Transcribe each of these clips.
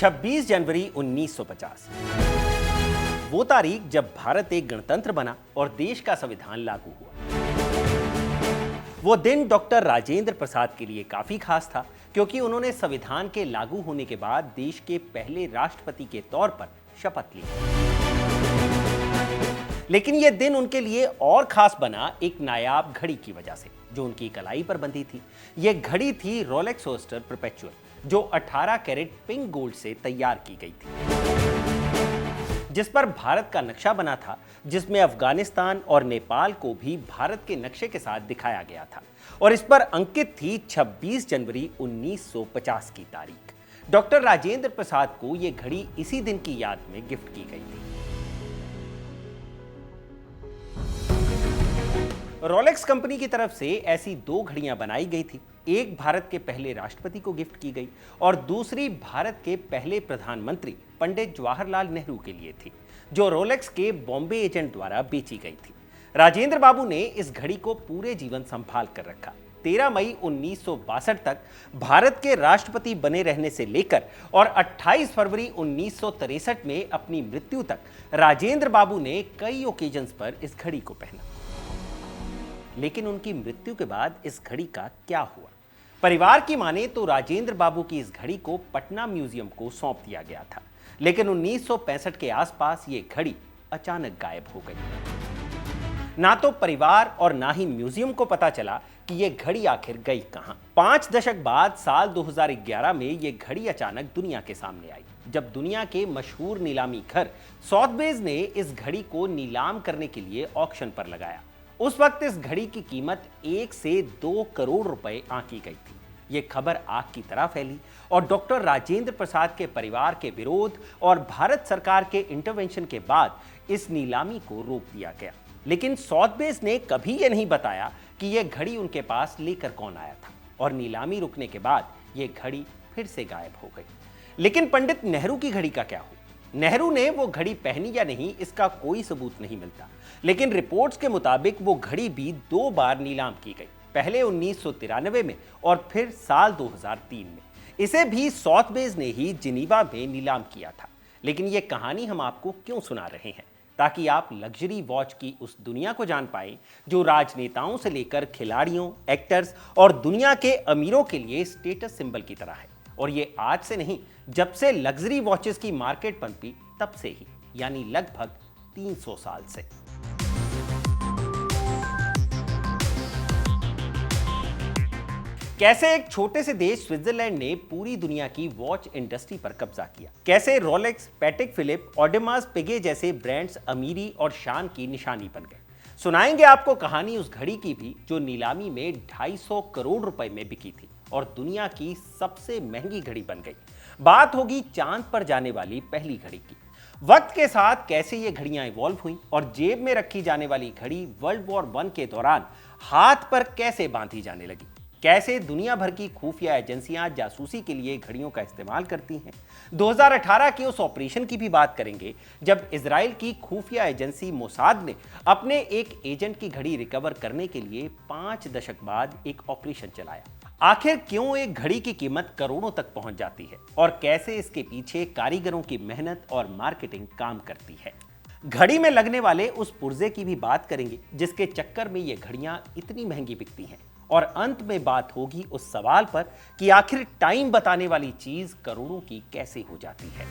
26 जनवरी 1950 वो तारीख जब भारत एक गणतंत्र बना और देश का संविधान लागू हुआ। वो दिन डॉक्टर राजेंद्र प्रसाद के लिए काफी खास था, क्योंकि उन्होंने संविधान के लागू होने के बाद देश के पहले राष्ट्रपति के तौर पर शपथ ली। लेकिन यह दिन उनके लिए और खास बना एक नायाब घड़ी की वजह से, जो उनकी कलाई पर बंधी थी। यह घड़ी थी रोलेक्स ओस्टर परपेचुअल, जो 18 कैरेट पिंक गोल्ड से तैयार की गई थी, जिस पर भारत का नक्शा बना था, जिसमें अफगानिस्तान और नेपाल को भी भारत के नक्शे के साथ दिखाया गया था, और इस पर अंकित थी 26 जनवरी 1950 की तारीख। डॉक्टर राजेंद्र प्रसाद को यह घड़ी इसी दिन की याद में गिफ्ट की गई थी। रोलेक्स कंपनी की तरफ से ऐसी 2 घड़ियां बनाई गई थी। एक भारत के पहले राष्ट्रपति को गिफ्ट की गई और दूसरी भारत के पहले प्रधानमंत्री पंडित जवाहरलाल नेहरू के लिए थी, जो रोलेक्स के बॉम्बे एजेंट द्वारा बेची गई थी। राजेंद्र बाबू ने इस घड़ी को पूरे जीवन संभाल कर रखा। 13 मई 1962 तक भारत के राष्ट्रपति बने रहने से लेकर और 28 फरवरी 1963 में अपनी मृत्यु तक राजेंद्र बाबू ने कई ओकेजन्स पर इस घड़ी को पहना। लेकिन उनकी मृत्यु के बाद इस घड़ी का क्या हुआ? परिवार की माने तो राजेंद्र बाबू की इस घड़ी को पटना म्यूजियम को सौंप दिया गया था, लेकिन 1965 के आसपास ये घड़ी अचानक गायब हो गई। ना तो परिवार और ना ही म्यूजियम को पता चला कि ये घड़ी आखिर गई कहां। 5 दशक बाद साल 2011 में ये घड़ी अचानक दुनिया के सामने आई, जब दुनिया के मशहूर नीलामी घर सॉथबेज ने इस घड़ी को नीलाम करने के लिए ऑक्शन पर लगाया। उस वक्त इस घड़ी की कीमत 1 से 2 करोड़ रुपए आंकी गई थी। यह खबर आग की तरह फैली और डॉक्टर राजेंद्र प्रसाद के परिवार के विरोध और भारत सरकार के इंटरवेंशन के बाद इस नीलामी को रोक दिया गया। लेकिन सॉथबेज ने कभी यह नहीं बताया कि यह घड़ी उनके पास लेकर कौन आया था, और नीलामी रुकने के बाद यह घड़ी फिर से गायब हो गई। लेकिन पंडित नेहरू की घड़ी का क्या हुआ? नेहरू ने वो घड़ी पहनी या नहीं, इसका कोई सबूत नहीं मिलता, लेकिन रिपोर्ट्स के मुताबिक वो घड़ी भी 2 बार नीलाम की गई, पहले 1993 में और फिर साल 2003 में। इसे भी सॉथबेज ने ही जिनीवा में नीलाम किया था। लेकिन ये कहानी हम आपको क्यों सुना रहे हैं? ताकि आप लग्जरी वॉच की उस दुनिया को जान पाएं जो राजनेताओं से लेकर खिलाड़ियों, एक्टर्स और दुनिया के अमीरों के लिए स्टेटस सिंबल की तरह है। और ये आज से नहीं, जब से लग्जरी वॉचेस की मार्केट पनपी तब से ही, यानी लगभग 300 साल से। कैसे एक छोटे से देश स्विट्जरलैंड ने पूरी दुनिया की वॉच इंडस्ट्री पर कब्जा किया, कैसे रोलेक्स, पैटेक फिलिप, ऑडेमास, पिगे जैसे ब्रांड्स अमीरी और शान की निशानी बन गए। सुनाएंगे आपको कहानी उस घड़ी की भी जो नीलामी में 250 करोड़ रुपए में बिकी थी और दुनिया की सबसे महंगी घड़ी बन गई। बात होगी चांद पर जाने वाली पहली घड़ी की। वक्त के साथ कैसे ये घड़ियां इवॉल्व हुई और जेब में रखी जाने वाली घड़ी वर्ल्ड वॉर 1 के दौरान हाथ पर कैसे बांधी जाने लगी, कैसे दुनिया भर की खुफिया एजेंसियां जासूसी के लिए घड़ियों का इस्तेमाल करती हैं। 2018 के उस ऑपरेशन की भी बात करेंगे जब इजराइल की खुफिया एजेंसी मोसाद ने अपने एक एजेंट की घड़ी रिकवर करने के लिए 5 दशक बाद एक ऑपरेशन चलाया। आखिर क्यों एक घड़ी की कीमत करोड़ों तक पहुंच जाती है और कैसे इसके पीछे कारीगरों की मेहनत और मार्केटिंग काम करती है। घड़ी में लगने वाले उस पुर्जे की भी बात करेंगे जिसके चक्कर में ये घड़ियां इतनी महंगी बिकती हैं। और अंत में बात होगी उस सवाल पर कि आखिर टाइम बताने वाली चीज करोड़ों की कैसे हो जाती है।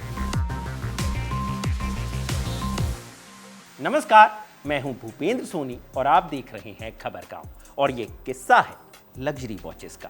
नमस्कार, मैं हूं भूपेंद्र सोनी और आप देख रहे हैं खबर गांव, और ये किस्सा है लग्जरी वॉचेस का।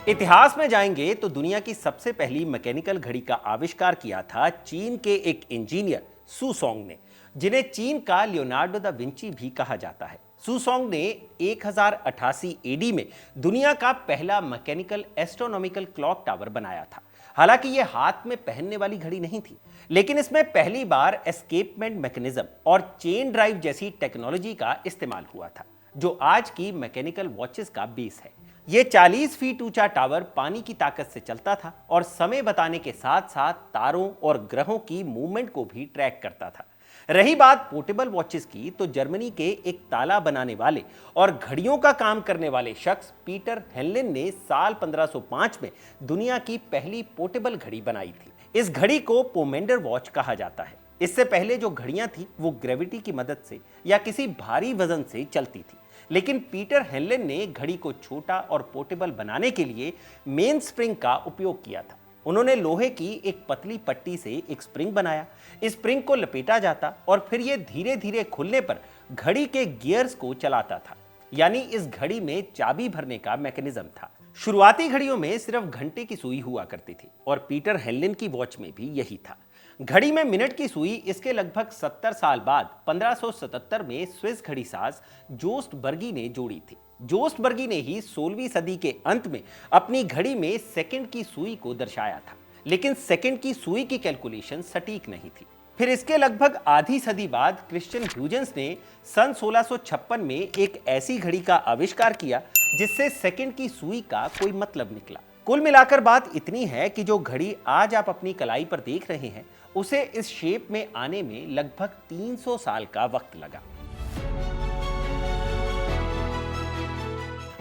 इतिहास में जाएंगे तो दुनिया की सबसे पहली मैकेनिकल घड़ी का आविष्कार किया था चीन के एक इंजीनियर सुसोंग ने, जिन्हें चीन का लियोनार्डो दा विंची भी कहा जाता है। सुसोंग ने 1088 एडी में दुनिया का पहला मैकेनिकल एस्ट्रोनॉमिकल क्लॉक टावर बनाया था। हालांकि यह हाथ में पहनने वाली घड़ी नहीं थी, लेकिन इसमें पहली बार एस्केपमेंट मैकेनिज्म और चेन ड्राइव जैसी टेक्नोलॉजी का इस्तेमाल हुआ था। जो आज की मैकेनिकल वॉचेस का बेस है। ये 40 फीट ऊंचा टावर पानी की ताकत से चलता था और समय बताने के साथ साथ तारों और ग्रहों की मूवमेंट को भी ट्रैक करता था। रही बात पोर्टेबल वॉचेस की, तो जर्मनी के एक ताला बनाने वाले और घड़ियों का काम करने वाले शख्स पीटर हेनलिन ने साल 1505 में दुनिया की पहली पोर्टेबल घड़ी बनाई थी। इस घड़ी को पोमेंडर वॉच कहा जाता है। इससे पहले जो घड़ियां थी वो ग्रेविटी की मदद से या किसी भारी वजन से चलती थी, लेकिन पीटर हेनलिन ने घड़ी को छोटा और पोर्टेबल बनाने के लिए मेन स्प्रिंग का उपयोग किया था। उन्होंने लोहे की एक पतली पट्टी से एक स्प्रिंग बनाया। इस स्प्रिंग को लपेटा जाता और फिर यह धीरे धीरे खुलने पर घड़ी के गियर्स को चलाता था, यानी इस घड़ी में चाबी भरने का मैकेनिज्म था। शुरुआती घड़ियों में सिर्फ घंटे की सुई हुआ करती थी और पीटर हेनलिन की वॉच में भी यही था। घड़ी में मिनट की सुई इसके लगभग 70 साल बाद 1577 में स्विस घड़ीसाज जोस्ट बर्गी ने जोड़ी थी। जोस्ट बर्गी ने ही 16वीं सदी के अंत में अपनी घड़ी में सेकंड की सुई को दर्शाया था, लेकिन सेकंड की सुई की कैलकुलेशन सटीक नहीं थी। फिर इसके लगभग आधी सदी बाद क्रिश्चियन ह्यूजेंस ने सन 1656 में एक ऐसी घड़ी का आविष्कार किया जिससे सेकंड की सुई का कोई मतलब निकला। कुल मिलाकर बात इतनी है कि जो घड़ी आज आप अपनी कलाई पर देख रहे हैं, उसे इस शेप में आने में लगभग 300 साल का वक्त लगा।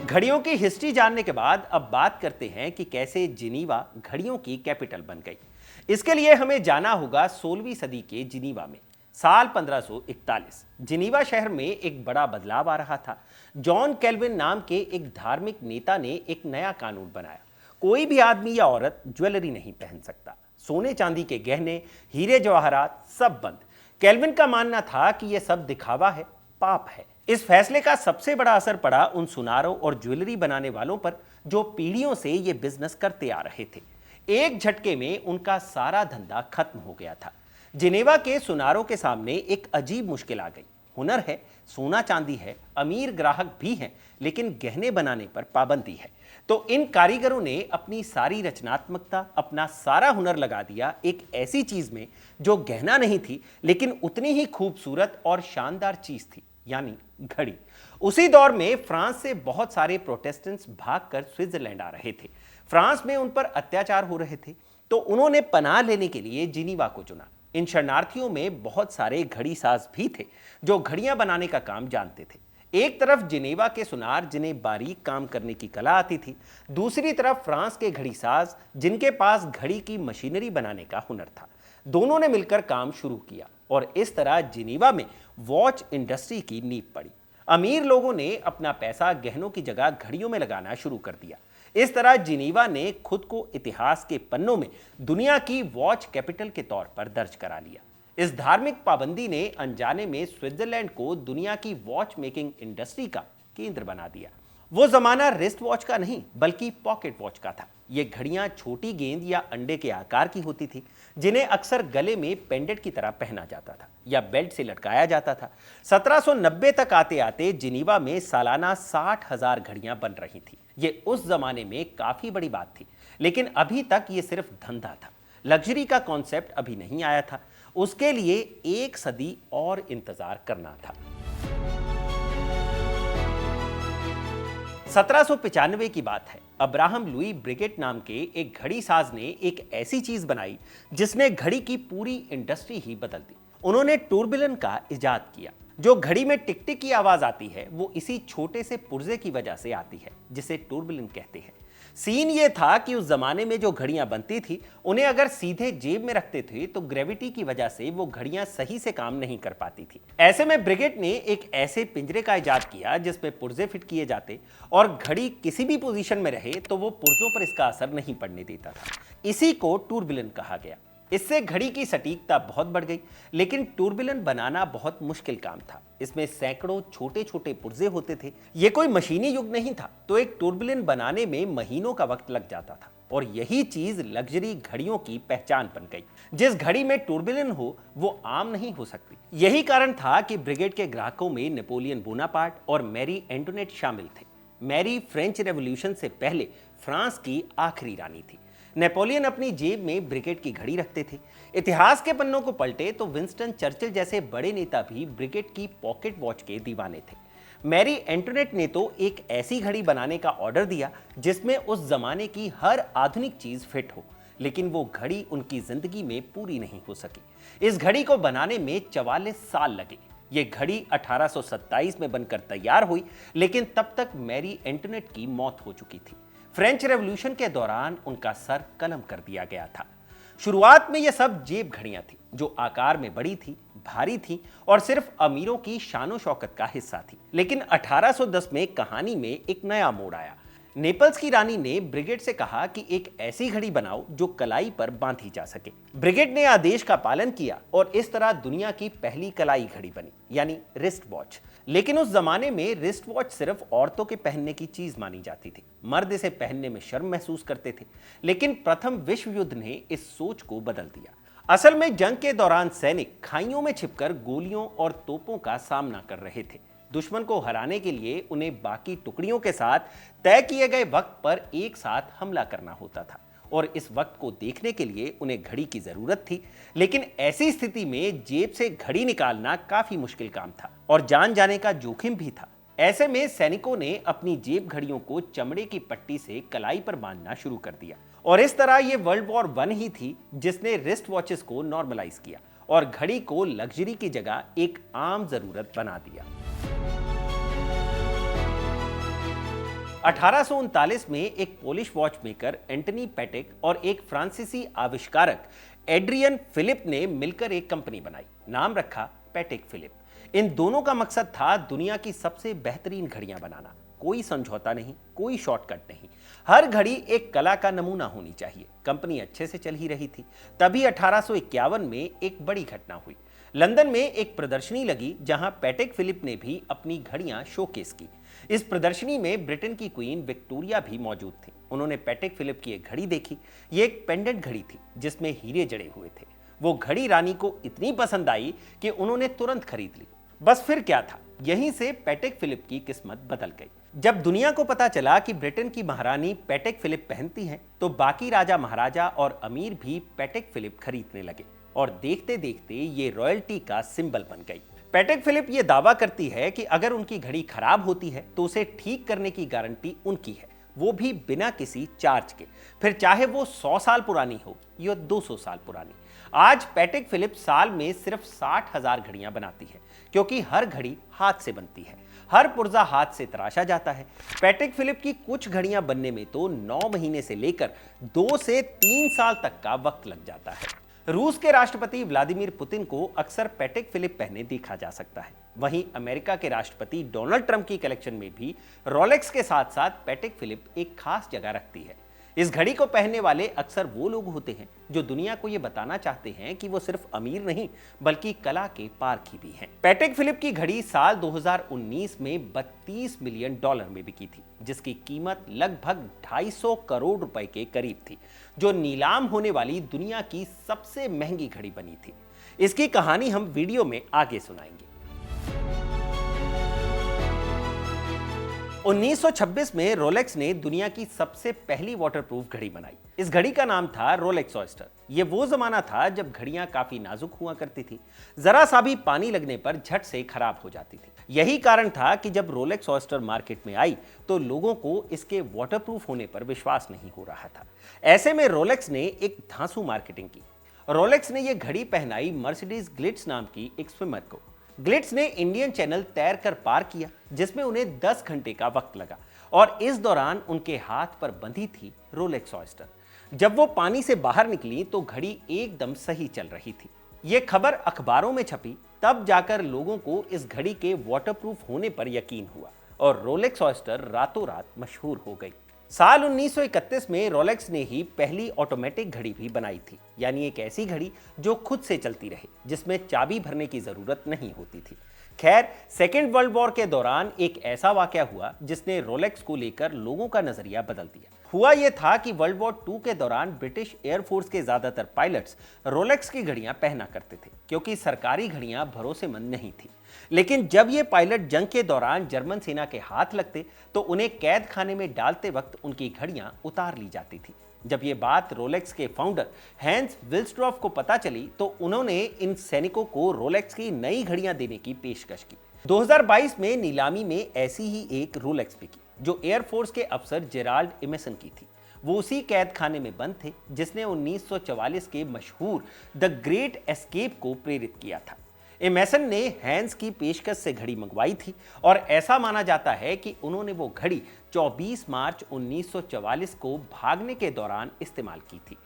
घड़ियों की हिस्ट्री जानने के बाद अब बात करते हैं कि कैसे जिनीवा घड़ियों की कैपिटल बन गई। इसके लिए हमें जाना होगा 16वीं सदी के जिनीवा में। साल 1541 जिनीवा शहर में एक बड़ा बदलाव आ रहा था। जॉन कैल्विन नाम के एक धार्मिक नेता ने एक नया कानून बनाया। कोई भी आदमी या औरत ज्वेलरी नहीं पहन सकता। सोने चांदी के गहने, हीरे जवाहरात सब बंद। कैल्विन का मानना था कि यह सब दिखावा है, पाप है। इस फैसले का सबसे बड़ा असर पड़ा उन सुनारों और ज्वेलरी बनाने वालों पर जो पीढ़ियों से ये बिजनेस करते आ रहे थे। एक झटके में उनका सारा धंधा खत्म हो गया था। जिनेवा के सुनारों के सामने एक अजीब मुश्किल आ गई। हुनर है, सोना चांदी है, अमीर ग्राहक भी हैं, लेकिन गहने बनाने पर पाबंदी है। तो इन कारीगरों ने अपनी सारी रचनात्मकता, अपना सारा हुनर लगा दिया एक ऐसी चीज में जो गहना नहीं थी, लेकिन उतनी ही खूबसूरत और शानदार चीज थी, यानी घड़ी। उसी दौर में फ्रांस से बहुत सारे प्रोटेस्टेंट्स भागकर स्विट्जरलैंड आ रहे थे। फ्रांस में उन पर अत्याचार हो रहे थे, तो उन्होंने पनाह लेने के लिए जिनीवा को चुना। इन शरणार्थियों में बहुत सारे घड़ी साज भी थे जो घड़ियां बनाने का काम जानते थे। एक तरफ जिनेवा के सुनार जिन्हें बारीक काम करने की कला आती थी, दूसरी तरफ फ्रांस के घड़ी साज जिनके पास घड़ी की मशीनरी बनाने का हुनर था। दोनों ने मिलकर काम शुरू किया और इस तरह जिनेवा में वॉच इंडस्ट्री की नींव पड़ी। अमीर लोगों ने अपना पैसा गहनों की जगह घड़ियों में लगाना शुरू कर दिया। इस तरह जिनेवा ने खुद को इतिहास के पन्नों में दुनिया की वॉच कैपिटल के तौर पर दर्ज करा लिया। इस धार्मिक पाबंदी ने अनजाने में स्विट्जरलैंड को दुनिया की वॉच मेकिंग इंडस्ट्री का केंद्र बना दिया। वो जमाना रिस्ट वॉच का नहीं बल्कि पॉकेट वॉच का था। ये घड़ियां छोटी गेंद या अंडे के आकार की होती थी, जिन्हें अक्सर गले में पेंडेंट की तरह पहना जाता था या बेल्ट से लटकाया जाता था। 1790 तक आते आते जिनीवा में सालाना 60,000 घड़ियां बन रही थी। ये उस जमाने में काफी बड़ी बात थी, लेकिन अभी तक ये सिर्फ धंधा था। लग्जरी का कॉन्सेप्ट अभी नहीं आया था। उसके लिए एक सदी और इंतजार करना था। 1795 की बात है। अब्राहम लुई ब्रिगेट नाम के एक घड़ी साज ने एक ऐसी चीज बनाई जिसने घड़ी की पूरी इंडस्ट्री ही बदल दी। उन्होंने टूरबिलन का इजाद किया। जो घड़ी में टिक टिक की आवाज आती है वो इसी छोटे से पुर्जे की वजह से आती है जिसे टूरबिलन कहते हैं। सीन ये था कि उस जमाने में जो घड़ियां बनती थी उन्हें अगर सीधे जेब में रखते थे तो ग्रेविटी की वजह से वो घड़ियां सही से काम नहीं कर पाती थी। ऐसे में ब्रिगेट ने एक ऐसे पिंजरे का इजाद किया जिसमें पुर्जे फिट किए जाते और घड़ी किसी भी पोजीशन में रहे तो वो पुर्जों पर इसका असर नहीं पड़ने देता था। इसी को टूरबिलन कहा गया। इससे घड़ी की सटीकता बहुत बढ़ गई, लेकिन टूरबिलन बनाना बहुत मुश्किल काम था। इसमें सैकड़ों छोटे छोटे पुर्जे होते थे। यह कोई मशीनी युग नहीं था, तो एक टूरबिलन बनाने में महीनों का वक्त लग जाता था और यही चीज लग्जरी घड़ियों की पहचान बन गई। जिस घड़ी में टूरबिलन हो वो आम नहीं हो सकती। यही कारण था कि ब्रिगेड के ग्राहकों में नेपोलियन बोनापार्ट और मैरी एंटोनेट शामिल थे। मैरी फ्रेंच रेवोल्यूशन से पहले फ्रांस की आखिरी रानी थी। नेपोलियन अपनी जेब में ब्रिगेड की घड़ी रखते थे। इतिहास के पन्नों को पलटे तो विंस्टन चर्चिल जैसे बड़े नेता भी ब्रिगेड की पॉकेट वॉच के दीवाने थे। मैरी एंटोनेट ने तो एक ऐसी घड़ी बनाने का ऑर्डर दिया जिसमें उस जमाने की हर आधुनिक चीज फिट हो, लेकिन वो घड़ी उनकी जिंदगी में पूरी नहीं हो सकी। इस घड़ी को बनाने में 44 साल लगे। ये घड़ी 1827 में बनकर तैयार हुई, लेकिन तब तक मैरी एंटोनेट की मौत हो चुकी थी। फ्रेंच रेवोल्यूशन के दौरान उनका सर कलम कर दिया गया था। शुरुआत में ये सब जेब घड़ियां थी, जो आकार में बड़ी थी, भारी थी और सिर्फ अमीरों की शानो शौकत का हिस्सा थी। लेकिन 1810 में कहानी में एक नया मोड़ आया। नेपल्स की रानी ने ब्रिगेड से कहा कि एक ऐसी घड़ी बनाओ जो कलाई पर बांधी जा सके। ब्रिगेड ने आदेश का पालन किया और इस तरह दुनिया की पहली कलाई घड़ी बनी, यानी रिस्ट वॉच। लेकिन उस जमाने में रिस्ट वॉच सिर्फ औरतों के पहनने की चीज मानी जाती थी। मर्द इसे पहनने में शर्म महसूस करते थे। लेकिन प्रथम विश्व युद्ध ने इस सोच को बदल दिया। असल में जंग के दौरान सैनिक खाइयों में छिपकर गोलियों और तोपों का सामना कर रहे थे। दुश्मन को हराने के लिए उन्हें बाकी टुकड़ियों के साथ तय किए गए वक्त पर एक साथ हमला करना होता था और इस वक्त को देखने के लिए उन्हें घड़ी की जरूरत थी। लेकिन ऐसी स्थिति में जेब से घड़ी निकालना काफी मुश्किल काम था और जान जाने का जोखिम भी था। ऐसे में सैनिकों ने अपनी जेब घड़ियों को चमड़े की पट्टी से कलाई पर बांधना शुरू कर दिया और इस तरह ये वर्ल्ड वॉर 1 ही थी जिसने रिस्ट वॉचेस को नॉर्मलाइज किया और घड़ी को लग्जरी की जगह एक आम जरूरत बना दिया। 1839 में एक Polish watch maker Antony Patek और एक फ्रांसीसी आविष्कारक एड्रियन फिलिप ने मिलकर एक कंपनी बनाई। नाम रखा पैटेक फिलिप। इन दोनों का मकसद था दुनिया की सबसे बेहतरीन घड़ियां बनाना। कोई समझौता नहीं, कोई शॉर्टकट नहीं। हर घड़ी एक कला का नमूना होनी चाहिए। कंपनी अच्छे से चल ही रही थी। तभी 1851 में एक बड़ी घटना हुई। लंदन में एक प्रदर्शनी लगी जहां पैटेक फिलिप ने भी अपनी घड़ियां शोकेस की। इस प्रदर्शनी में ब्रिटेन की क्वीन विक्टोरिया भी मौजूद थी। उन्होंने पैटेक फिलिप की एक घड़ी देखी। ये एक पेंडेंट घड़ी थी जिसमें हीरे जड़े हुए थे। वो घड़ी रानी को इतनी पसंद आई कि उन्होंने तुरंत खरीद ली। बस फिर क्या था, यहीं से पैटेक फिलिप की किस्मत बदल गई। जब दुनिया को पता चला कि ब्रिटेन की महारानी पैटेक फिलिप पहनती हैं, तो बाकी राजा महाराजा और अमीर भी पैटेक फिलिप खरीदने लगे और देखते देखते ये रॉयल्टी का सिंबल बन गई। पैटेक फिलिप ये दावा करती है कि अगर उनकी घड़ी खराब होती है तो उसे ठीक करने की गारंटी उनकी है, वो भी बिना किसी चार्ज के, फिर चाहे वो 100 साल पुरानी हो या 200 साल पुरानी। आज पैटेक फिलिप साल में सिर्फ 60,000 घड़ियां बनाती है, क्योंकि हर घड़ी हाथ से बनती है, हर पुर्जा हाथ से तराशा जाता है। पैटेक फिलिप की कुछ घड़ियां बनने में तो 9 महीने से लेकर 2 से 3 साल तक का वक्त लग जाता है। रूस के राष्ट्रपति व्लादिमीर पुतिन को अक्सर पैटेक फिलिप पहने देखा जा सकता है। वहीं अमेरिका के राष्ट्रपति डोनाल्ड ट्रंप की कलेक्शन में भी रोलेक्स के साथ साथ पैटेक फिलिप एक खास जगह रखती है। इस घड़ी को पहनने वाले अक्सर वो लोग होते हैं जो दुनिया को ये बताना चाहते हैं कि वो सिर्फ अमीर नहीं बल्कि कला के पारखी भी हैं। पैटेक फिलिप की घड़ी साल 2019 में $32 मिलियन में बिकी थी, जिसकी कीमत लगभग 250 करोड़ रुपए के करीब थी, जो नीलाम होने वाली दुनिया की सबसे महंगी घड़ी बनी थी। इसकी कहानी हम वीडियो में आगे सुनाएंगे। 1926 में रोलेक्स ने दुनिया की सबसे पहली वाटरप्रूफ घड़ी बनाई। इस घड़ी का नाम था रोलेक्स ऑयस्टर। ये वो जमाना था जब घड़ियां काफी नाजुक हुआ करती थी, जरा सा भी पानी लगने पर झट से खराब हो जाती थी। यही कारण था कि जब रोलेक्स ऑयस्टर मार्केट में आई तो लोगों को इसके वाटरप्रूफ होने पर विश्वास नहीं हो रहा था। ऐसे में रोलेक्स ने एक धांसू मार्केटिंग की। रोलेक्स ने यह घड़ी पहनाई मर्सिडीज ग्लिट्स नाम की एक स्विमर को। ग्लिट्स ने इंडियन चैनल तैर कर पार किया, जिसमें उन्हें 10 घंटे का वक्त लगा और इस दौरान उनके हाथ पर बंधी थी रोलेक्स ऑयस्टर। जब वो पानी से बाहर निकली तो घड़ी एकदम सही चल रही थी। ये खबर अखबारों में छपी, तब जाकर लोगों को इस घड़ी के वाटरप्रूफ होने पर यकीन हुआ और रोलेक्स ऑयस्टर रातों रात मशहूर हो गई। साल 1931 में रोलेक्स ने ही पहली ऑटोमेटिक घड़ी भी बनाई थी, यानी एक ऐसी घड़ी जो खुद से चलती रहे, जिसमें चाबी भरने की जरूरत नहीं होती थी। खैर, सेकेंड वर्ल्ड वॉर के दौरान एक ऐसा वाकया हुआ जिसने रोलेक्स को लेकर लोगों का नजरिया बदल दिया। हुआ यह था कि वर्ल्ड वॉर 2 के दौरान ब्रिटिश एयरफोर्स के ज्यादातर पायलट्स रोलेक्स की घड़ियां पहना करते थे, क्योंकि सरकारी घड़ियां भरोसेमंद नहीं थी। लेकिन जब ये पायलट जंग के दौरान जर्मन सेना के हाथ लगते तो उन्हें कैद खाने में डालते वक्त उनकी घड़ियां उतार ली जाती थी। जब ये बात रोलेक्स के फाउंडर हैंस विल्सड्रॉफ को पता चली तो उन्होंने इन सैनिकों को रोलेक्स की नई घड़ियां देने की पेशकश की। 2022 में नीलामी में ऐसी ही एक रोलेक्स बिकी जो एयरफोर्स के अफसर जेराल्ड इमेसन की थी। वो उसी कैद खाने में बंद थे जिसने 1944 के मशहूर द ग्रेट एस्केप को प्रेरित किया था। इमेसन ने हैंस की पेशकश से घड़ी मंगवाई थी और ऐसा माना जाता है कि उन्होंने वो घड़ी 24 मार्च 1944 को भागने के दौरान इस्तेमाल की थी।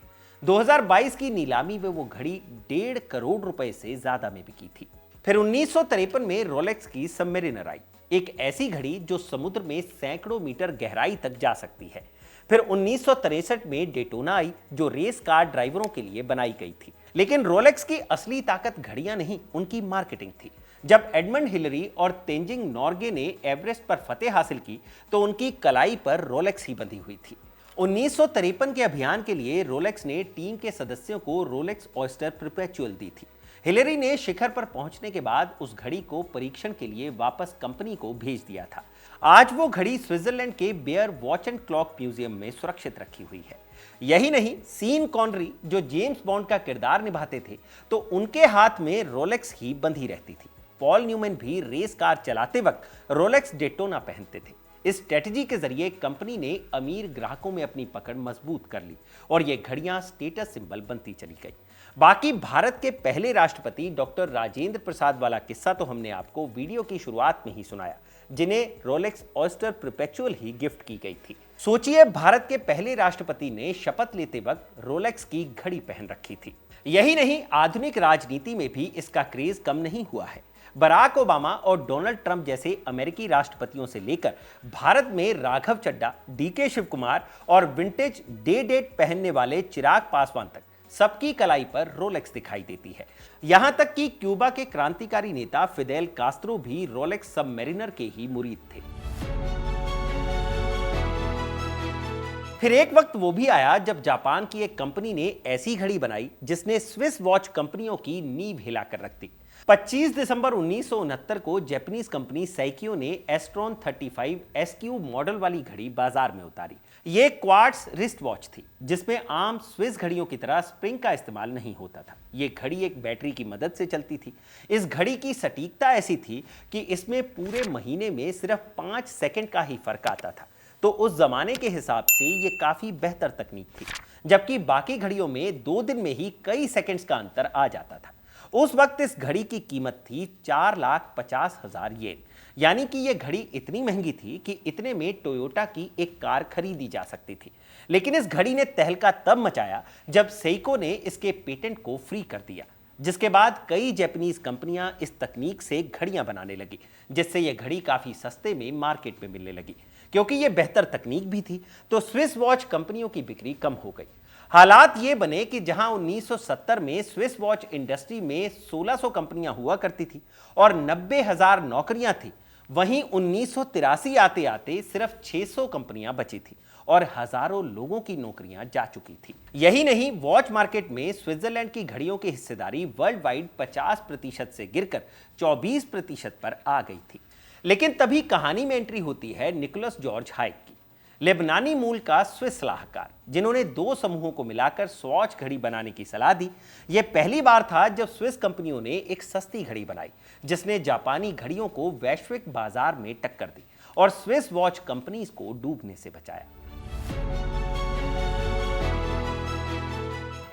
2022 की नीलामी में वो घड़ी 1.5 करोड़ रुपए से ज्यादा में बिकी थी। फिर 1953 में रोलेक्स की सबमरीनर आई, एक ऐसी घड़ी जो समुद्र में सैकड़ों मीटर गहराई तक जा सकती है। फिर 1963 में डेटोना आई जो रेस कार ड्राइवरों के लिए बनाई गई थी। लेकिन रोलेक्स की असली ताकत घड़ियां नहीं, उनकी मार्केटिंग थी। जब एडमंड हिलरी और तेंजिंग नॉर्गे ने एवरेस्ट पर फतेह हासिल की तो उनकी कलाई पर रोलेक्स ही बंधी हुई थी। 1953 के अभियान के लिए रोलेक्स ने टीम के सदस्यों को रोलेक्स ऑयस्टर परपेचुअल दी थी। हिलरी ने शिखर पर पहुंचने के बाद उस घड़ी को परीक्षण के लिए वापस कंपनी को भेज दिया था। आज वो घड़ी स्विट्जरलैंड के Beyer watch and clock museum में सुरक्षित रखी हुई है। यही नहीं, सीन कॉनरी जो जेम्स बॉन्ड का किरदार निभाते थे तो उनके हाथ में रोलेक्स ही बंधी रहती थी। पॉल न्यूमैन भी रेस कार चलाते वक्त रोलेक्स डेटोना पहनते थे। इस स्ट्रेटजी के जरिए कंपनी ने अमीर ग्राहकों में अपनी पकड़ मजबूत कर ली और ये घड़ियां स्टेटस सिंबल बनती चली गई। बाकी भारत के पहले राष्ट्रपति डॉक्टर राजेंद्र प्रसाद वाला किस्सा तो हमने आपको वीडियो की शुरुआत में ही सुनाया, जिन्हें रोलेक्स ऑयस्टर परपेचुअल ही गिफ्ट की गई थी। सोचिए, भारत के पहले राष्ट्रपति ने शपथ लेते वक्त रोलेक्स की घड़ी पहन रखी थी। यही नहीं, आधुनिक राजनीति में भी इसका क्रेज कम नहीं हुआ है। बराक ओबामा और डोनाल्ड ट्रंप जैसे अमेरिकी राष्ट्रपतियों से लेकर भारत में राघव चड्ढा, डीके शिव कुमार और विंटेज डे डेट पहनने वाले चिराग पासवान तक सबकी कलाई पर रोलेक्स दिखाई देती है। यहां तक कि क्यूबा के क्रांतिकारी नेता फिदेल कास्त्रो भी रोलेक्स सबमरीनर के ही मुरीद थे। फिर एक वक्त वो भी आया जब जापान की एक कंपनी ने ऐसी घड़ी बनाई जिसने स्विस वॉच कंपनियों की नींव हिलाकर रख दी। 25 दिसंबर 1969 को जापानीज कंपनी साइकियो ने एस्ट्रॉन 35 एसक्यू मॉडल वाली घड़ी बाजार में उतारी। ये क्वार्ट्स रिस्ट वॉच थी जिसमें आम स्विस घड़ियों की तरह स्प्रिंग का इस्तेमाल नहीं होता था। ये घड़ी एक बैटरी की मदद से चलती थी। इस घड़ी की सटीकता ऐसी थी कि इसमें पूरे महीने में सिर्फ 5 सेकंड का ही फर्क आता था। तो उस जमाने के हिसाब से ये काफी बेहतर तकनीक थी, जबकि बाकी घड़ियों में 2 दिन में ही कई सेकंड्स का अंतर आ जाता था। उस वक्त इस घड़ी की कीमत थी 4,50,000 येन, यानी कि यह घड़ी इतनी महंगी थी कि इतने में टोयोटा की एक कार खरीदी जा सकती थी। लेकिन इस घड़ी ने तहलका तब मचाया जब सेइको ने इसके पेटेंट को फ्री कर दिया, जिसके बाद कई जापानीज कंपनियां इस तकनीक से घड़ियां बनाने लगी, जिससे यह घड़ी काफी सस्ते में मार्केट में मिलने लगी। क्योंकि यह बेहतर तकनीक भी थी तो स्विस वॉच कंपनियों की बिक्री कम हो गई। हालात ये बने कि जहां 1970 में स्विस वॉच इंडस्ट्री में 1600 कंपनियां हुआ करती थी और 90,000 नौकरियां थी, वहीं 1983 आते आते सिर्फ 600 कंपनियां बची थी और हजारों लोगों की नौकरियां जा चुकी थी। यही नहीं, वॉच मार्केट में स्विट्जरलैंड की घड़ियों की हिस्सेदारी वर्ल्ड वाइड 50% से गिरकर 24% पर आ गई थी। लेकिन तभी कहानी में एंट्री होती है निकोलस जॉर्ज हाइक की, लेबनानी मूल का स्विस सलाहकार, जिन्होंने 2 समूहों को मिलाकर स्वॉच घड़ी बनाने की सलाह दी। यह पहली बार था जब स्विस कंपनियों ने एक सस्ती घड़ी बनाई जिसने जापानी घड़ियों को वैश्विक बाजार में टक्कर दी और स्विस वॉच कंपनीज को डूबने से बचाया।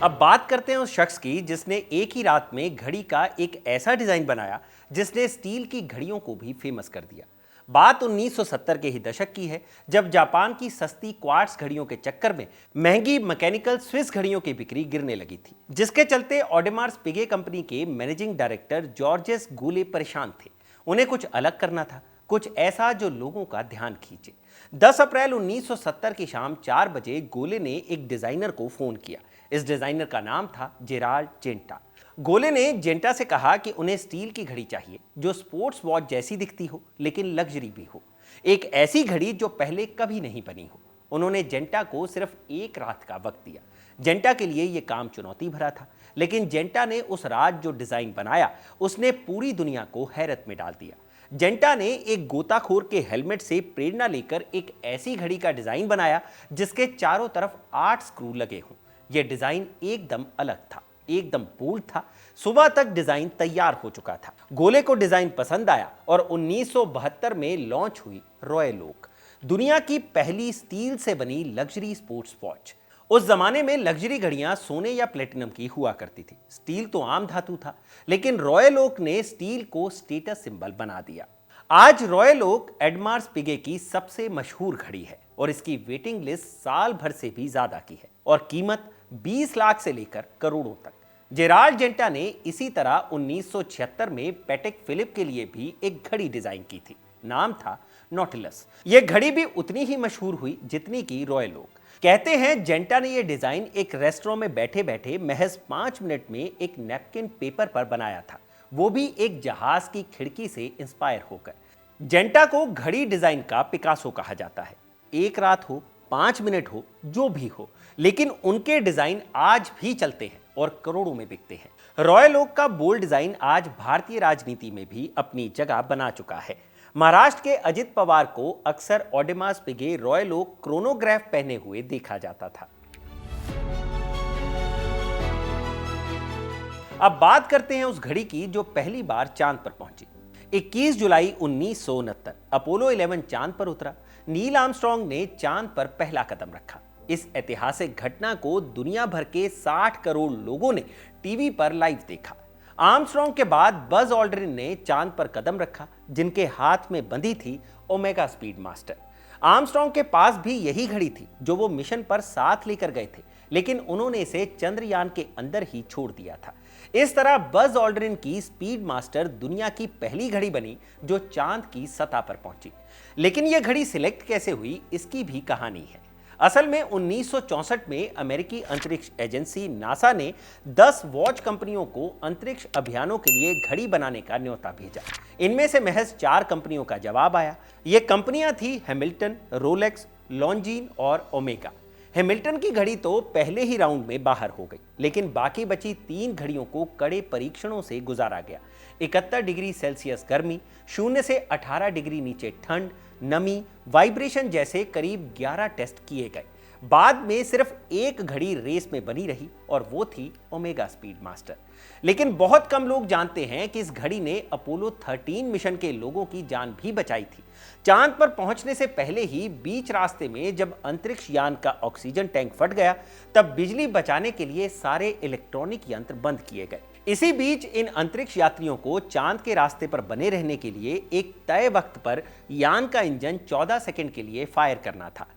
अब बात करते हैं उस शख्स की जिसने एक ही रात में घड़ी का एक ऐसा डिजाइन बनाया जिसने स्टील की घड़ियों को भी फेमस कर दिया। बात 1970 के ही दशक की है, जब जापान की सस्ती क्वार्ट्स घड़ियों के चक्कर में महंगी मैकेनिकल स्विस घड़ियों की बिक्री गिरने लगी थी, जिसके चलते ऑडेमार्स पिगे कंपनी के मैनेजिंग डायरेक्टर जॉर्जेस गूले परेशान थे। उन्हें कुछ अलग करना था, कुछ ऐसा जो लोगों का ध्यान खींचे। 10 अप्रैल 1970 की शाम 4 बजे गोले ने एक डिजाइनर को फोन किया। इस डिजाइनर का नाम था जेराल्ड जेंटा। गोले ने जेंटा से कहा कि उन्हें स्टील की घड़ी चाहिए जो स्पोर्ट्स वॉच जैसी दिखती हो लेकिन लग्जरी भी हो, एक ऐसी घड़ी जो पहले कभी नहीं बनी हो। उन्होंने जेंटा को सिर्फ 1 रात का वक्त दिया। जेंटा के लिए यह काम चुनौती भरा था, लेकिन जेंटा ने उस रात जो डिजाइन बनाया उसने पूरी दुनिया को हैरत में डाल दिया। जेंटा ने एक गोताखोर के हेलमेट से प्रेरणा लेकर एक ऐसी घड़ी का डिजाइन बनाया जिसके चारों तरफ 8 स्क्रू लगे हों। यह डिजाइन एकदम अलग था। एकदम बोल्ड था। सुबह तक डिजाइन तैयार हो चुका था। गोले को डिजाइन पसंद आया और 1972 में लॉन्च हुई रॉयल ओक, दुनिया की पहली स्टील से बनी लग्जरी स्पोर्ट्स वॉच। उस जमाने में लग्जरी घड़ियां सोने या प्लेटिनम की हुआ करती थी। स्टील तो आम धातु था, लेकिन रॉयल ओक ने स्टील को स्टेटस सिंबल बना दिया। आज रॉयल ओक एडमार्स पिगे की सबसे मशहूर घड़ी है और इसकी वेटिंग लिस्ट साल भर से भी ज्यादा की है और कीमत 20 लाख से लेकर करोड़ों तक। जेराल्ड जेंटा ने इसी तरह 1976 में पैटेक फिलिप के लिए भी एक घड़ी डिजाइन की थी। नाम था नॉटिलस। यह घड़ी भी उतनी ही मशहूर हुई जितनी की रॉयल ओक। कहते हैं जेंटा ने यह डिजाइन एक रेस्टोरेंट में बैठे बैठे महज 5 मिनट में एक नैपकिन पेपर पर बनाया था, वो भी एक जहाज की खिड़की से इंस्पायर होकर। जेंटा को घड़ी डिजाइन का पिकासो कहा जाता है। एक रात हो, 5 मिनट हो, जो भी हो, लेकिन उनके डिजाइन आज भी चलते हैं और करोड़ों में बिकते हैं। रॉयल ओक का बोल्ड डिजाइन आज भारतीय राजनीति में भी अपनी जगह बना चुका है। महाराष्ट्र के अजित पवार को अक्सर ऑडेमास पिगे रॉयल ओक क्रोनोग्राफ पहने हुए देखा जाता था। अब बात करते हैं उस घड़ी की जो पहली बार चांद पर पहुंची। 21 जुलाई 1969 अपोलो 11 चांद पर उतरा। नील आर्मस्ट्रांग ने चांद पर पहला कदम रखा। इस ऐतिहासिक घटना को दुनिया भर के 60 करोड़ लोगों ने टीवी पर लाइव देखा। आर्मस्ट्रांग के बाद बज ऑल्ड्रिन ने चांद पर कदम रखा, जिनके हाथ में बंधी थी ओमेगा स्पीड मास्टर। आर्मस्ट्रांग के पास भी यही घड़ी थी जो वो मिशन पर साथ लेकर गए थे, लेकिन उन्होंने इसे चंद्रयान के अंदर ही छोड़ दिया था। इस तरह बज ऑल्ड्रिन की स्पीड मास्टर दुनिया की पहली घड़ी बनी जो चांद की सतह पर पहुंची। लेकिन यह घड़ी सिलेक्ट कैसे हुई, इसकी भी कहानी है। असल में 1964 में अमेरिकी अंतरिक्ष एजेंसी नासा ने 10 वॉच कंपनियों को अंतरिक्ष अभियानों के लिए घड़ी बनाने का न्योता भेजा। इनमें से महज 4 कंपनियों का जवाब आया। ये कंपनियां थी हैमिल्टन, रोलेक्स, लॉन्जीन और ओमेगा। हैमिल्टन की घड़ी तो पहले ही राउंड में बाहर हो गई, लेकिन बाकी बची 3 घड़ियों को कड़े परीक्षणों से गुजारा गया। 71 डिग्री सेल्सियस गर्मी, 0 से 18 डिग्री नीचे ठंड, नमी, वाइब्रेशन जैसे करीब 11 टेस्ट किए गए। बाद में सिर्फ एक घड़ी रेस में बनी रही और वो थी ओमेगा स्पीड मास्टर। लेकिन बहुत कम लोग जानते हैं कि इस घड़ी ने अपोलो 13 मिशन के लोगों की जान भी बचाई थी। चांद पर पहुंचने से पहले ही बीच रास्ते में जब अंतरिक्ष यान का ऑक्सीजन टैंक फट गया, तब बिजली बचाने के लिए सारे इलेक्ट्रॉनिक यंत्र बंद किए गए। इसी बीच इन अंतरिक्ष यात्रियों को चांद के रास्ते पर बने रहने के लिए एक तय वक्त पर यान का इंजन 14 सेकंड के लिए फायर करना था।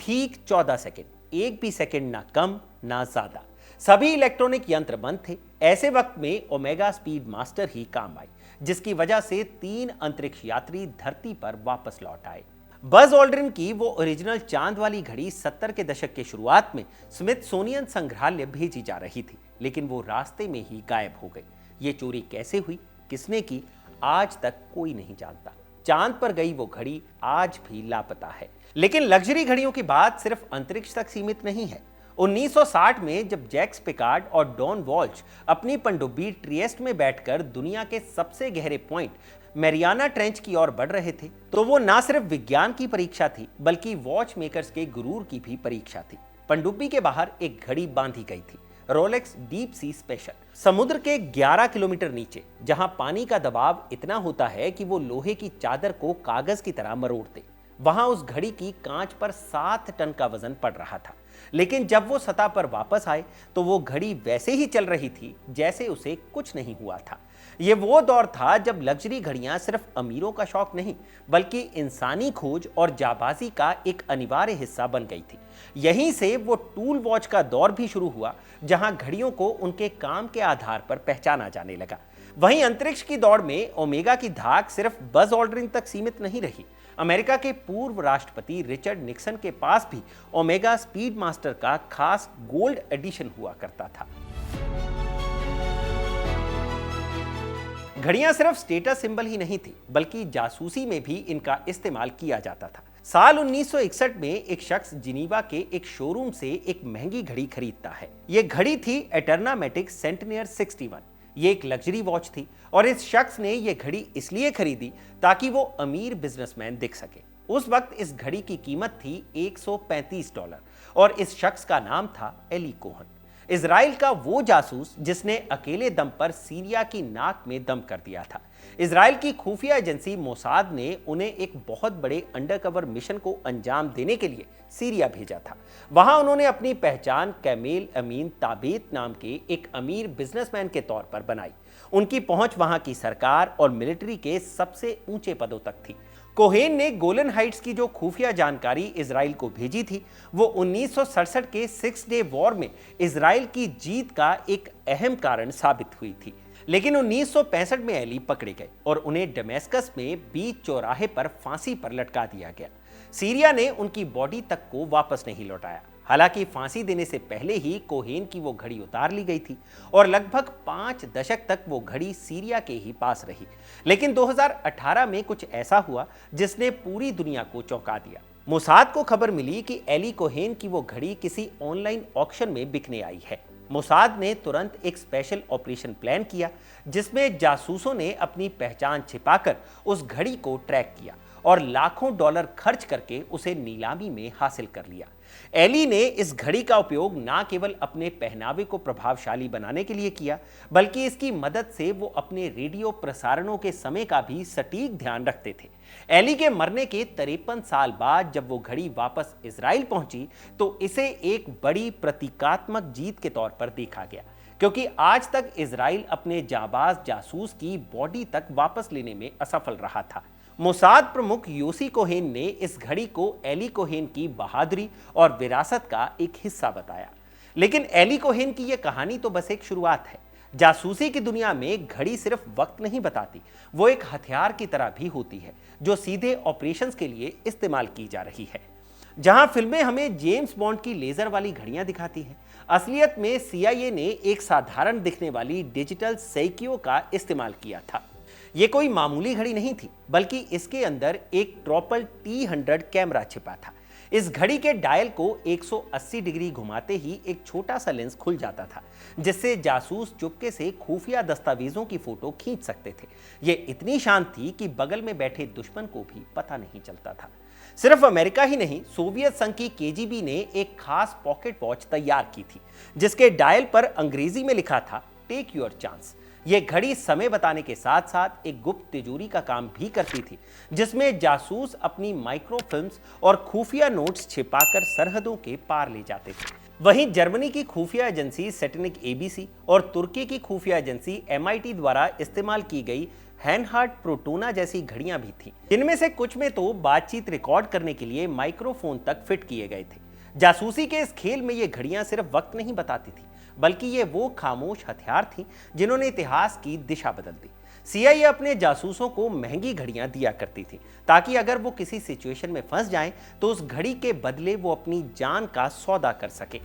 ठीक 14 सेकंड, एक भी सेकंड ना कम ना ज्यादा। सभी इलेक्ट्रॉनिक यंत्र बंद थे। ऐसे वक्त में ओमेगा स्पीड मास्टर ही काम आई, जिसकी वजह से 3 अंतरिक्ष यात्री धरती पर वापस लौट आए। बज ऑल्ड्रिन की वो ओरिजिनल चांद वाली घड़ी 70 के दशक के शुरुआत में स्मिथसोनियन संग्रहालय भेजी जा रही थी, लेकिन वो रास्ते में ही गायब हो गई। ये चोरी कैसे हुई, किसने की, आज तक कोई नहीं जानता। चांद पर गई वो घड़ी आज भी लापता है। लेकिन लग्जरी घड़ियों की बात सिर्फ अंतरिक्ष तक सीमित नहीं है। 1960 में जब जैक्स पिकार्ड और डॉन वॉल्श अपनी पनडुब्बी ट्रिएस्ट में बैठकर दुनिया के सबसे गहरे पॉइंट मैरियाना ट्रेंच की ओर बढ़ रहे थे, तो वो ना सिर्फ विज्ञान की परीक्षा थी, बल्कि वॉच मेकर्स के गुरूर की भी परीक्षा थी। पनडुब्बी के बाहर एक घड़ी बांधी गई थी, रोलेक्स डीप सी स्पेशल। समुद्र के 11 किलोमीटर नीचे, जहां पानी का दबाव इतना होता है कि वो लोहे की चादर को कागज की तरह मरोड़ दे, वहां उस घड़ी की कांच पर 7 टन का वजन पड़ रहा था। लेकिन जब वो सतह पर वापस आए तो वो घड़ी वैसे ही चल रही थी जैसे उसे कुछ नहीं हुआ था। ये वो दौर था जब लग्जरी घड़ियां सिर्फ अमीरों का शौक नहीं, बल्कि इंसानी खोज और जाबाजी का एक अनिवार्य हिस्सा बन गई थी। यहीं से वो टूल वॉच का दौर भी शुरू हुआ, जहां घड़ियों को उनके काम के आधार पर पहचाना जाने लगा। वहीं अंतरिक्ष की दौड़ में ओमेगा की धाक सिर्फ बज ऑल्ड्रिन तक सीमित नहीं रही। अमेरिका के पूर्व राष्ट्रपति रिचर्ड निक्सन के पास भी ओमेगा स्पीड मास्टर का खास गोल्ड एडिशन हुआ करता था। घड़ियां सिर्फ स्टेटस सिंबल ही नहीं थी, बल्कि जासूसी में भी इनका इस्तेमाल किया जाता था। साल 1961 में एक शख्स जिनीवा के एक शोरूम से एक महंगी घड़ी खरीदता है। यह घड़ी थी एटर्नामेटिक सेंटिनियर 61। ये एक लग्जरी वॉच थी और इस शख्स ने यह घड़ी इसलिए खरीदी ताकि वो अमीर बिजनेसमैन दिख सके। उस वक्त इस घड़ी की कीमत थी $135 और इस शख्स का नाम था एली कोहन। इजराइल का वो जासूस जिसने अकेले दम पर सीरिया की नाक में दम कर दिया था। इजराइल की खुफिया एजेंसी मोसाद ने उन्हें एक बहुत बड़े अंडरकवर मिशन को अंजाम देने के लिए सीरिया भेजा था। वहां उन्होंने अपनी पहचान कैमेल अमीन ताबेत नाम के एक अमीर बिजनेसमैन के तौर पर बनाई। उनकी पहुंच वहां की सरकार और मिलिट्री के सबसे ऊंचे पदों तक थी। कोहेन ने गोलन हाइट्स की जो खुफिया जानकारी इजराइल को भेजी थी, वो 1967 के 6 डे वॉर में इजराइल की जीत का एक अहम कारण साबित हुई थी। लेकिन 1965 में एली पकड़े गए और उन्हें डमेस्कस में बीच चौराहे पर फांसी पर लटका दिया गया। सीरिया ने उनकी बॉडी तक को वापस नहीं लौटाया। हालांकि फांसी देने से पहले ही कोहेन की वो घड़ी उतार ली गई थी और लगभग 5 दशक तक वो घड़ी सीरिया के ही पास रही। लेकिन 2018 में कुछ ऐसा हुआ जिसने पूरी दुनिया को चौंका दिया। मोसाद को खबर मिली कि एली कोहेन की वो घड़ी किसी ऑनलाइन ऑक्शन में बिकने आई है। मोसाद ने तुरंत एक स्पेशल ऑपरेशन प्लान किया जिसमें जासूसों ने अपनी पहचान छिपाकर उस घड़ी को ट्रैक किया और लाखों डॉलर खर्च करके उसे नीलामी में हासिल कर लिया। एली ने इस घड़ी का उपयोग न केवल अपने पहनावे को प्रभावशाली बनाने के लिए किया, बल्कि इसकी मदद से वो अपने रेडियो प्रसारणों के समय का भी सटीक ध्यान रखते थे। एली के मरने के 53 साल बाद जब वो घड़ी वापस इजराइल पहुंची तो इसे एक बड़ी प्रतीकात्मक जीत के तौर पर देखा गया, क्योंकि आज तक इजराइल अपने जाबाज जासूस की बॉडी तक वापस लेने में असफल रहा था। मोसाद प्रमुख योसी कोहेन ने इस घड़ी को एली कोहेन की बहादुरी और विरासत का एक हिस्सा बताया। लेकिन एली कोहेन की यह कहानी तो बस एक शुरुआत है। जासूसी की दुनिया में घड़ी सिर्फ वक्त नहीं बताती, वो एक हथियार की तरह भी होती है जो सीधे ऑपरेशंस के लिए इस्तेमाल की जा रही है। जहां फिल्में हमें जेम्स बॉन्ड की लेजर वाली घड़ियां दिखाती हैं, असलियत में सीआईए ने एक साधारण दिखने वाली डिजिटल सेकियो का इस्तेमाल किया था। ये कोई मामूली घड़ी नहीं थी, बल्कि इसके अंदर एक ट्रोपल T100 कैमरा छिपा था। इस घड़ी के डायल को 180 डिग्री घुमाते ही एक छोटा सा लेंस खुल जाता था, जिससे जासूस चुपके से खुफिया दस्तावेजों की फोटो खींच सकते थे। ये इतनी शांत थी कि बगल में बैठे दुश्मन को भी पता नहीं चलता था। सिर्फ अमेरिका ही नहीं, सोवियत संघ की केजीबी ने एक खास पॉकेट वॉच तैयार की थी जिसके डायल पर अंग्रेजी में लिखा था टेक योर चांस। यह घड़ी समय बताने के साथ साथ एक गुप्त तिजोरी का काम भी करती थी, जिसमें जासूस अपनी माइक्रोफिल्म्स और खुफिया नोट्स छिपाकर सरहदों के पार ले जाते थे। वहीं जर्मनी की खुफिया एजेंसी सेटेनिक एबीसी और तुर्की की खुफिया एजेंसी एमआईटी द्वारा इस्तेमाल की गई हैनहार्ट प्रोटोना जैसी घड़ियां भी थीं, जिनमें से कुछ में तो बातचीत रिकॉर्ड करने के लिए माइक्रोफोन तक फिट किए गए थे। जासूसी के इस खेल में ये घड़ियां सिर्फ वक्त नहीं बताती थी, बल्कि ये वो खामोश हथियार थी जिन्होंने इतिहास की दिशा बदल दी। सीआईए अपने जासूसों को महंगी घड़ियां दिया करती थी, ताकि अगर वो किसी सिचुएशन में फंस जाएं तो उस घड़ी के बदले वो अपनी जान का सौदा कर सके।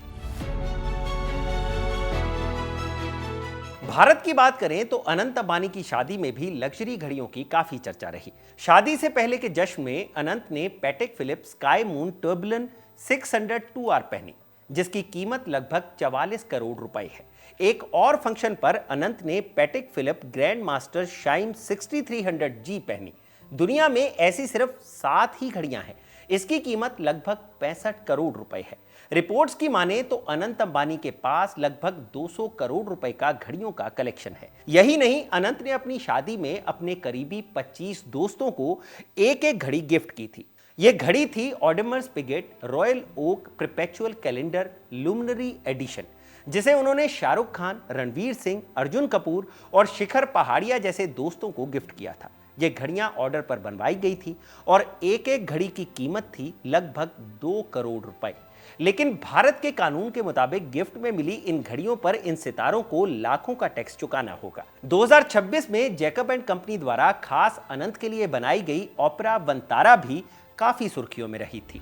भारत की बात करें तो अनंत अंबानी की शादी में भी लग्जरी घड़ियों की काफी चर्चा रही। शादी से पहले के जश्न में अनंत ने Patek Philippe sky moon turbulent 600 2R पहनी, जिसकी कीमत लगभग 44 करोड़ रुपए है। एक और फंक्शन पर अनंत ने Patek Philippe grand master shine 6300G पहनी। दुनिया में ऐसी सिर्फ 7 ही घड़ियां हैं। इसकी कीमत लगभग 65 करोड़ रुपए है। रिपोर्ट्स की माने तो अनंत अंबानी के पास लगभग 200 करोड़ रुपए का घड़ियों का कलेक्शन है। यही नहीं, अनंत ने अपनी शादी में अपने करीबी 25 दोस्तों को एक एक घड़ी गिफ्ट की थी। यह घड़ी थी Audemars Piguet royal oak perpetual calendar luminary edition, जिसे उन्होंने शाहरुख खान, रणवीर सिंह, अर्जुन कपूर और शिखर पहाड़िया जैसे दोस्तों को गिफ्ट किया था। ये घड़ियां ऑर्डर पर बनवाई गई थी और एक एक घड़ी की कीमत थी लगभग 2 करोड़ रुपए। लेकिन भारत के कानून के मुताबिक गिफ्ट में मिली इन घड़ियों पर इन सितारों को लाखों का टैक्स चुकाना होगा। 2026 में जैकब एंड कंपनी द्वारा खास अनंत के लिए बनाई गई ओपेरा वंतारा भी काफी सुर्खियों में रही थी।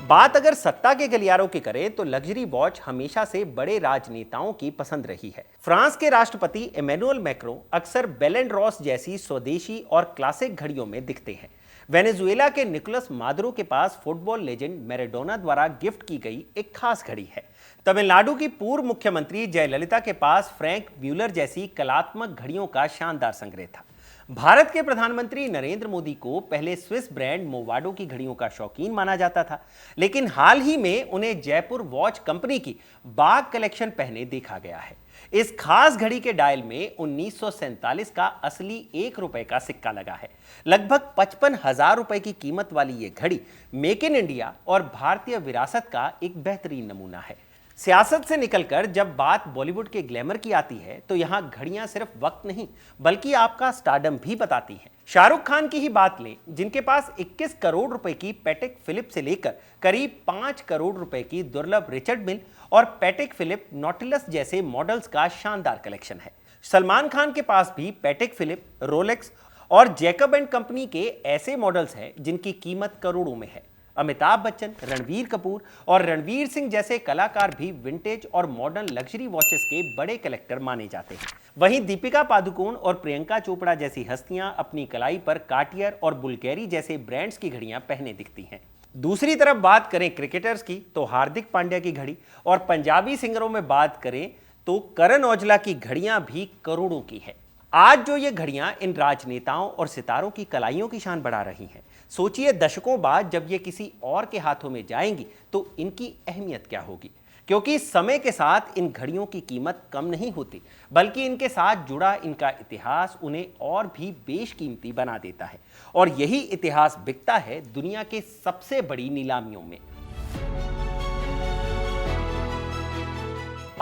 बात अगर सत्ता के गलियारों की करें तो लग्जरी वॉच हमेशा से बड़े राजनेताओं की पसंद रही है। फ्रांस के राष्ट्रपति इमैनुअल मैक्रों अक्सर बेल एंड रॉस जैसी स्वदेशी और क्लासिक घड़ियों में दिखते हैं। वेनेजुएला के निकोलस मादुरो के पास फुटबॉल लेजेंड मैराडोना द्वारा गिफ्ट की गई एक खास घड़ी है। तमिलनाडु की पूर्व मुख्यमंत्री जयललिता के पास फ्रैंक म्यूलर जैसी कलात्मक घड़ियों का शानदार संग्रह था। भारत के प्रधानमंत्री नरेंद्र मोदी को पहले स्विस ब्रांड मोवाडो की घड़ियों का शौकीन माना जाता था, लेकिन हाल ही में उन्हें जयपुर वॉच कंपनी की बाग कलेक्शन पहने देखा गया है। इस खास घड़ी के डायल में 1947 का असली ₹1 का सिक्का लगा है। लगभग 55,000 रुपए की कीमत वाली ये घड़ी मेक इन इंडिया और भारतीय विरासत का एक बेहतरीन नमूना है। सियासत से निकलकर जब बात बॉलीवुड के ग्लैमर की आती है तो यहां घड़ियां सिर्फ वक्त नहीं बल्कि आपका स्टारडम भी बताती हैं। शाहरुख खान की ही बात लें, जिनके पास 21 करोड़ रुपए की पैटेक फिलिप से लेकर करीब 5 करोड़ रुपए की दुर्लभ रिचर्ड मिल और पैटेक फिलिप नॉटिलस जैसे मॉडल्स का शानदार कलेक्शन है। सलमान खान के पास भी पैटेक फिलिप, रोलेक्स और जैकब एंड कंपनी के ऐसे मॉडल्स हैं जिनकी कीमत करोड़ों में है। अमिताभ बच्चन, रणवीर कपूर और रणवीर सिंह जैसे कलाकार भी विंटेज और मॉडर्न लग्जरी वॉचेस के बड़े कलेक्टर माने जाते हैं। वहीं दीपिका पादुकोण और प्रियंका चोपड़ा जैसी हस्तियां अपनी कलाई पर कार्टियर और बुल्गारी जैसे ब्रांड्स की घड़ियां पहने दिखती हैं। दूसरी तरफ बात करें क्रिकेटर्स की तो हार्दिक पांड्या की घड़ी, और पंजाबी सिंगरों में बात करें तो करण औजला की घड़ियां भी करोड़ों की है। आज जो ये घड़ियां इन राजनेताओं और सितारों की कलाइयों की शान बढ़ा रही हैं, सोचिए दशकों बाद जब ये किसी और के हाथों में जाएंगी तो इनकी अहमियत क्या होगी। क्योंकि समय के साथ इन घड़ियों की कीमत कम नहीं होती, बल्कि इनके साथ जुड़ा इनका इतिहास उन्हें और भी बेशकीमती बना देता है, और यही इतिहास बिकता है दुनिया के सबसे बड़ी नीलामियों में।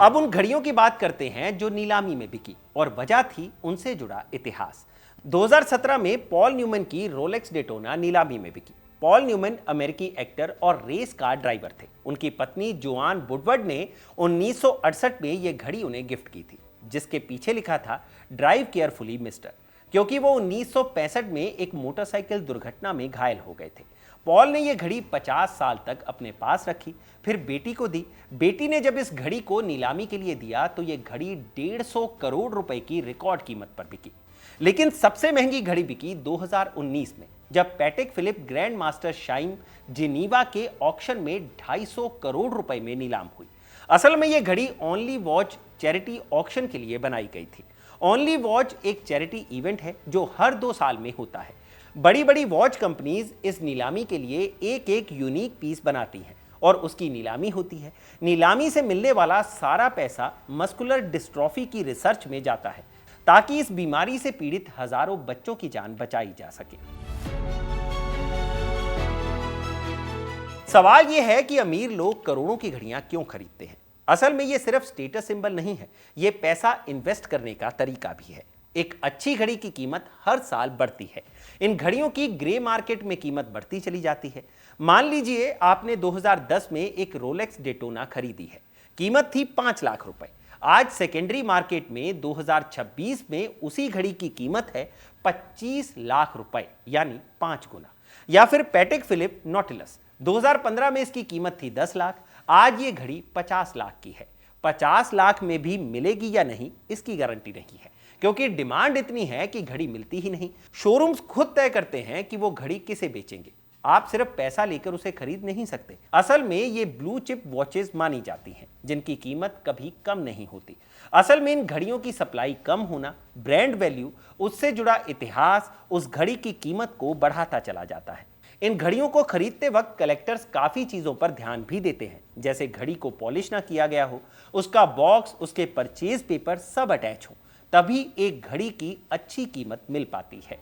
अब उन घड़ियों की बात करते हैं जो नीलामी में बिकी, और वजह थी उनसे जुड़ा इतिहास। 2017 में पॉल न्यूमैन की रोलेक्स डेटोना नीलामी में बिकी। पॉल न्यूमैन अमेरिकी एक्टर और रेस कार ड्राइवर थे। उनकी पत्नी जोआन वुडवर्ड ने 1968 में यह घड़ी उन्हें गिफ्ट की थी, जिसके पीछे लिखा था ड्राइव केयरफुली मिस्टर, क्योंकि वो 1965 में एक मोटरसाइकिल दुर्घटना में घायल हो गए थे। पॉल ने यह घड़ी 50 साल तक अपने पास रखी, फिर बेटी को दी। बेटी ने जब इस घड़ी को नीलामी के लिए दिया तो यह घड़ी 150 करोड़ रुपए की रिकॉर्ड कीमत पर बिकी। लेकिन सबसे महंगी घड़ी बिकी 2019 में, जब Patek Philippe grand master shine Geneva के ऑक्शन में 250 करोड़ रुपए में नीलाम हुई। असल में यह घड़ी ओनली वॉच चैरिटी ऑक्शन के लिए बनाई गई थी। ओनली वॉच एक चैरिटी इवेंट है जो हर 2 साल में होता है। बड़ी बड़ी वॉच कंपनीज इस नीलामी के लिए एक एक यूनिक पीस बनाती हैं और उसकी नीलामी होती है। नीलामी से मिलने वाला सारा पैसा मस्कुलर डिस्ट्रॉफी की रिसर्च में जाता है, ताकि इस बीमारी से पीड़ित हजारों बच्चों की जान बचाई जा सके। सवाल यह है कि अमीर लोग करोड़ों की घड़ियां क्यों खरीदते हैं। असल में यह सिर्फ स्टेटस सिंबल नहीं है, यह पैसा इन्वेस्ट करने का तरीका भी है। एक अच्छी घड़ी की कीमत हर साल बढ़ती है। इन घड़ियों की ग्रे मार्केट में कीमत बढ़ती चली जाती है। मान लीजिए आपने 2010 में एक रोलेक्स डेटोना खरीदी है, कीमत थी 5 लाख रुपए। आज सेकेंडरी मार्केट में 2026 में उसी घड़ी की कीमत है 25 लाख रुपए, यानी 5 गुना। या फिर पैटेक फिलिप नॉटिलस, 2015 में इसकी कीमत थी 10 लाख, आज ये घड़ी 50 लाख की है। 50 लाख में भी मिलेगी या नहीं इसकी गारंटी नहीं है, क्योंकि डिमांड इतनी है कि घड़ी मिलती ही नहीं। शोरूम्स खुद तय करते हैं कि वो घड़ी किसे बेचेंगे। आप सिर्फ पैसा लेकर उसे खरीद नहीं सकते। असल में ये ब्लू चिप वॉचेस मानी जाती हैं, जिनकी कीमत कभी कम नहीं होती। असल में इन घड़ियों की सप्लाई कम होना, ब्रांड वैल्यू, उससे जुड़ा इतिहास उस घड़ी की कीमत को बढ़ाता चला जाता है। इन घड़ियों को खरीदते वक्त कलेक्टर्स काफी चीजों पर ध्यान भी देते हैं, जैसे घड़ी को पॉलिश ना किया गया हो, उसका बॉक्स, उसके परचेज पेपर सब अटैच हो, तभी एक घड़ी की अच्छी कीमत मिल पाती है।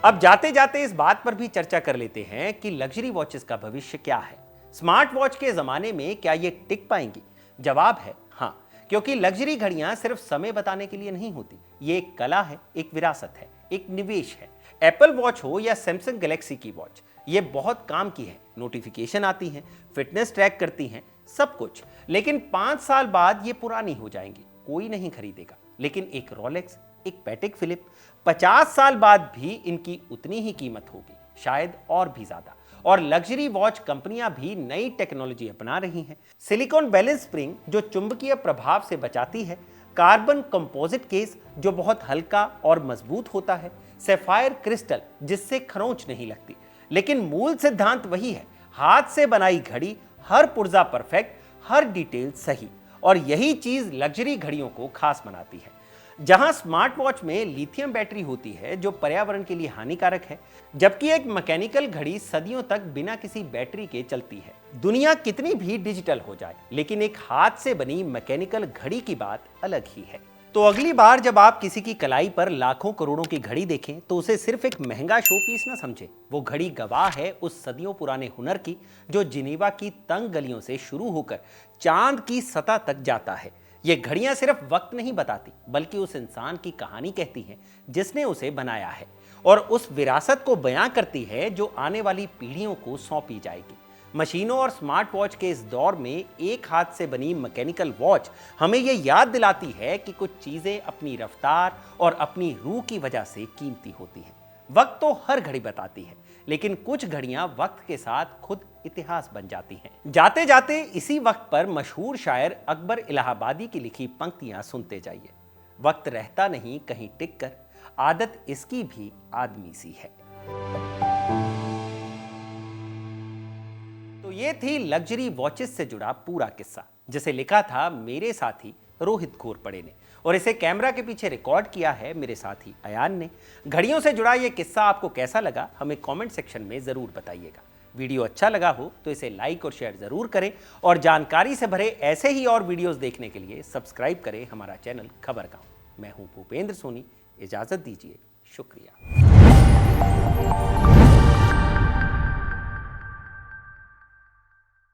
अब जाते जाते इस बात पर भी चर्चा कर लेते हैं कि लग्जरी वॉचेस का भविष्य क्या है। स्मार्ट वॉच के जमाने में क्या ये टिक पाएंगी? जवाब है हाँ, क्योंकि लग्जरी घड़ियां सिर्फ समय बताने के लिए नहीं होती। ये एक कला है, एक विरासत है, एक निवेश है। एप्पल वॉच हो या सैमसंग गैलेक्सी की वॉच, ये बहुत काम की है। नोटिफिकेशन आती हैं, फिटनेस ट्रैक करती हैं, सब कुछ। लेकिन 5 साल बाद ये पुरानी हो जाएंगी, कोई नहीं खरीदेगा। लेकिन एक रोलेक्स, एक पैटेक फिलिप, 50 साल बाद भी इनकी उतनी ही कीमत होगी, शायद और भी ज्यादा। और लग्जरी वॉच कंपनियां भी नई टेक्नोलॉजी अपना रही हैं। सिलिकॉन बैलेंस स्प्रिंग जो चुंबकीय प्रभाव से बचाती है, कार्बन कंपोजिट केस जो बहुत हल्का और मजबूत होता है, सैफायर क्रिस्टल जिससे खरोंच नहीं लगती। लेकिन मूल सिद्धांत वही है, हाथ से बनाई घड़ी, हर पुर्जा परफेक्ट, हर डिटेल सही। और यही चीज लग्जरी घड़ियों को खास बनाती है। जहां स्मार्ट वॉच में लिथियम बैटरी होती है जो पर्यावरण के लिए हानिकारक है, जबकि एक मैकेनिकल घड़ी सदियों तक बिना किसी बैटरी के चलती है। दुनिया कितनी भी डिजिटल हो जाए, लेकिन एक हाथ से बनी मैकेनिकल घड़ी की बात अलग ही है। तो अगली बार जब आप किसी की कलाई पर लाखों करोड़ों की घड़ी देखें तो उसे सिर्फ एक महंगा शो पीस ना समझें। वो घड़ी गवाह है उस सदियों पुराने हुनर की जो जिनेवा की तंग गलियों से शुरू होकर चांद की सतह तक जाता है। ये घड़ियां सिर्फ वक्त नहीं बताती, बल्कि उस इंसान की कहानी कहती हैं जिसने उसे बनाया है, और उस विरासत को बयां करती है जो आने वाली पीढ़ियों को सौंपी जाएगी। मशीनों और स्मार्ट वॉच के इस दौर में एक हाथ से बनी मैकेनिकल वॉच हमें यह याद दिलाती है कि कुछ चीजें अपनी रफ्तार और अपनी रूह की वजह से कीमती होती हैं। वक्त तो हर घड़ी बताती है, लेकिन कुछ घड़ियां वक्त के साथ खुद इतिहास बन जाती हैं। जाते जाते इसी वक्त पर मशहूर शायर अकबर इलाहाबादी की लिखी पंक्तियां सुनते जाइए। वक्त रहता नहीं कहीं टिक कर, आदत इसकी भी आदमी सी है। तो ये थी लग्जरी वॉचेस से जुड़ा पूरा किस्सा, जिसे लिखा था मेरे साथी रोहित घोरपड़े ने, और इसे कैमरा के पीछे रिकॉर्ड किया है मेरे साथी अयान ने। घड़ियों से जुड़ा ये किस्सा आपको कैसा लगा, हमें कमेंट सेक्शन में ज़रूर बताइएगा। वीडियो अच्छा लगा हो तो इसे लाइक और शेयर ज़रूर करें, और जानकारी से भरे ऐसे ही और वीडियोज़ देखने के लिए सब्सक्राइब करें हमारा चैनल खबर गाँव। मैं हूँ भूपेंद्र सोनी, इजाज़त दीजिए, शुक्रिया।